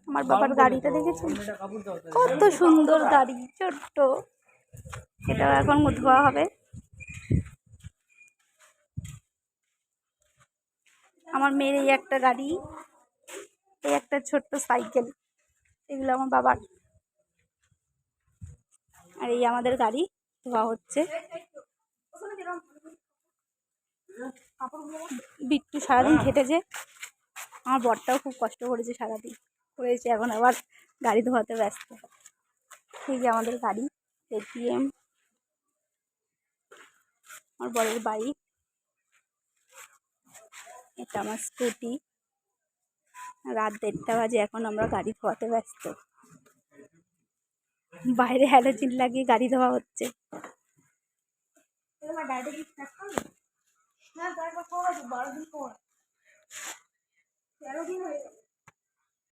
আমার বাবার গাড়িটা দেখেছেন, কত সুন্দর গাড়ি, ছোট্ট। এটাও এখন ধোয়া হবে। আমার মেয়ের এই একটা গাড়ি, এই একটা ছোট্ট সাইকেল, এগুলো আমার বাবার। আর এই আমাদের গাড়ি ধোয়া হচ্ছে। বিট্টু সারাদিন খেটেছে, আমার বরটাও খুব কষ্ট করেছে, সারাদিন করেছে, এখন আবার গাড়ি ধোয়াতে ব্যস্ত। এই যে আমাদের গাড়ি, KTM, আমার বরের বাইক, এটা আমার স্কুটি। রাত 1:30 বাজে, এখন আমরা গাড়ি ধোয়াতে ব্যস্ত। বাইরে হ্যালোজিন লাগিয়ে গাড়ি ধোয়া হচ্ছে।